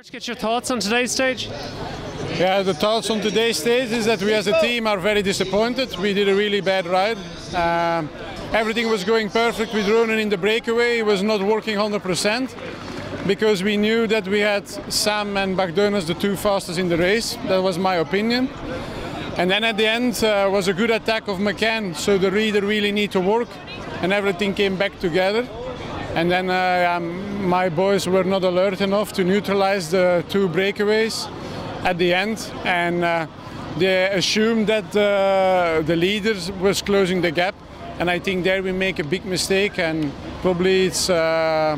Get your thoughts on today's stage? Yeah, the thoughts on today's stage is that we as a team are very disappointed. We did a really bad ride. Everything was going perfect with Ronan in the breakaway. It was not working 100% because we knew that we had Sam and Bogaerts, the two fastest in the race. That was my opinion. And then at the end was a good attack of McCann, so the reader really need to work and everything came back together. And then my boys were not alert enough to neutralize the two breakaways at the end, and they assumed that the leaders was closing the gap, and I think there we make a big mistake, and probably it's a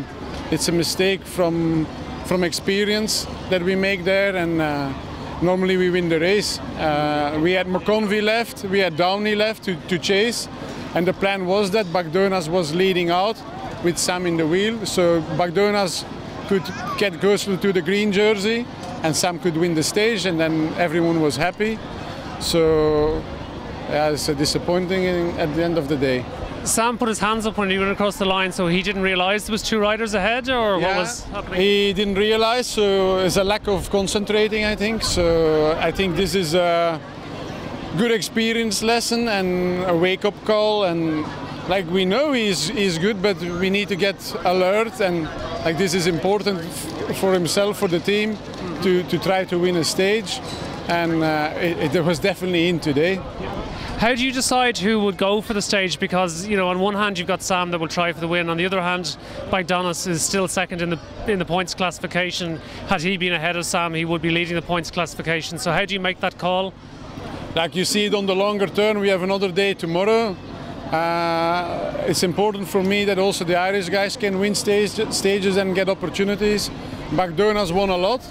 mistake from experience that we make there, and normally we win the race. We had McConvey left, we had Downey left to chase, and the plan was that Bogaerts was leading out with Sam in the wheel, so Bogaerts could get closer to the green jersey and Sam could win the stage, and then everyone was happy. So yeah, it's disappointing at the end of the day. Sam put his hands up when he went across the line, so he didn't realise there was two riders ahead, or what was happening? He didn't realise, so it's a lack of concentrating, I think. So I think this is a good experience lesson and a wake-up call, and like we know he's good, but we need to get alert, and like this is important for himself, for the team, to try to win a stage, and it was definitely in today. How do you decide who would go for the stage? Because, you know, on one hand you've got Sam that will try for the win, on the other hand Bogaerts is still second in the points classification. Had he been ahead of Sam, he would be leading the points classification. So how do you make that call? Like you see it on the longer term, we have another day tomorrow. It's important for me that also the Irish guys can win stages and get opportunities. Bogaerts won a lot,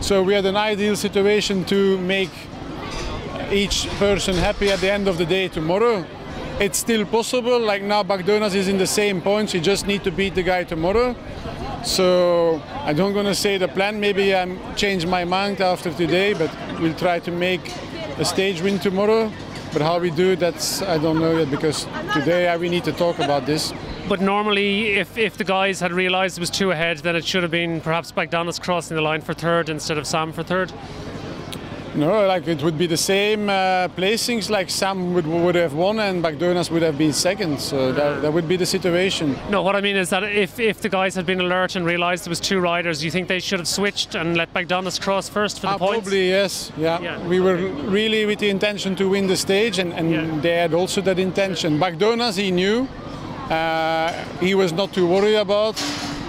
so we had an ideal situation to make each person happy at the end of the day tomorrow. It's still possible, like now Bogaerts is in the same points, he just need to beat the guy tomorrow. So I don't gonna say the plan, maybe I change my mind after today, but we'll try to make a stage win tomorrow. But how we do that's I don't know yet, because today we need to talk about this. But normally if the guys had realised it was two ahead, then it should have been perhaps Bogaerts crossing the line for third instead of Sam for third? No, like it would be the same placings, like Sam would have won and Bogaerts would have been second, so that would be the situation. No, what I mean is that if the guys had been alert and realised there was two riders, do you think they should have switched and let Bogaerts cross first for the points? Probably yes, yeah. We were really with the intention to win the stage, and they had also that intention. Bogaerts, he knew, he was not too worried about.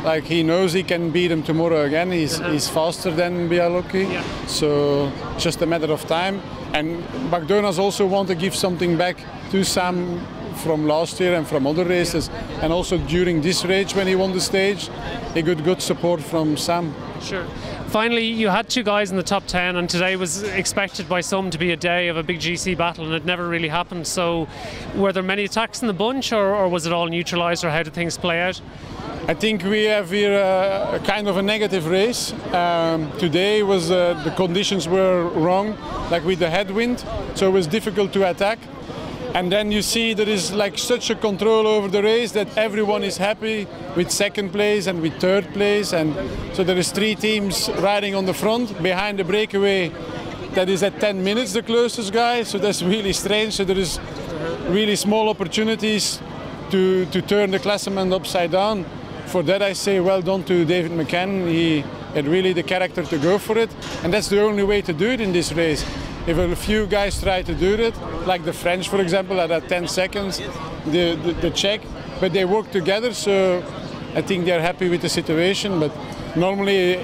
Like he knows he can beat him tomorrow again. He's faster than Bialocchi, so just a matter of time. And Bogaerts also want to give something back to Sam from last year and from other races, and also during this race when he won the stage, he got good support from Sam. Sure. Finally, you had two guys in the top 10, and today was expected by some to be a day of a big GC battle, and it never really happened. So were there many attacks in the bunch, or was it all neutralised, or how did things play out? I think we have here a kind of a negative race. Today was the conditions were wrong, like with the headwind, so it was difficult to attack. And then you see there is like such a control over the race that everyone is happy with second place and with third place, and so there is three teams riding on the front behind the breakaway that is at 10 minutes the closest guy, so that's really strange. So there is really small opportunities to turn the classement upside down. For that I say well done to David McCann. He had really the character to go for it, and that's the only way to do it in this race. If a few guys try to do it, like the French for example, at 10 seconds, the Czech, but they work together, so I think they're happy with the situation. But normally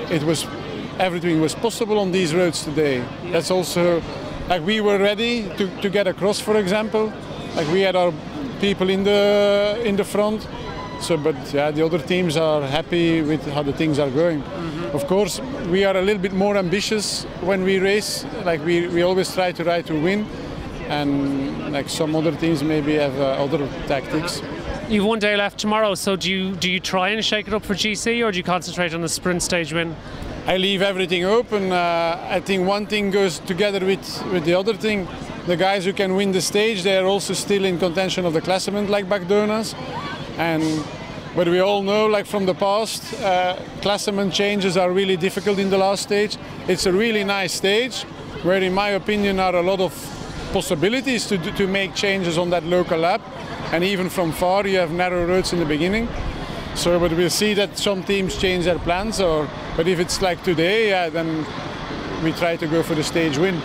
everything was possible on these roads today. That's also, like we were ready to get across, for example, like we had our people in the front. So, but yeah, the other teams are happy with how the things are going. Of course, we are a little bit more ambitious when we race. Like we always try to win, and like some other teams maybe have other tactics. You've one day left tomorrow, so do you try and shake it up for GC, or do you concentrate on the sprint stage win? I leave everything open. I think one thing goes together with the other thing. The guys who can win the stage, they are also still in contention of the classement, like Bogaerts. And But we all know, like from the past, classement changes are really difficult in the last stage. It's a really nice stage, where in my opinion are a lot of possibilities to make changes on that local lap. And even from far, you have narrow roads in the beginning. So, but we'll see that some teams change their plans. But if it's like today, yeah, then we try to go for the stage win.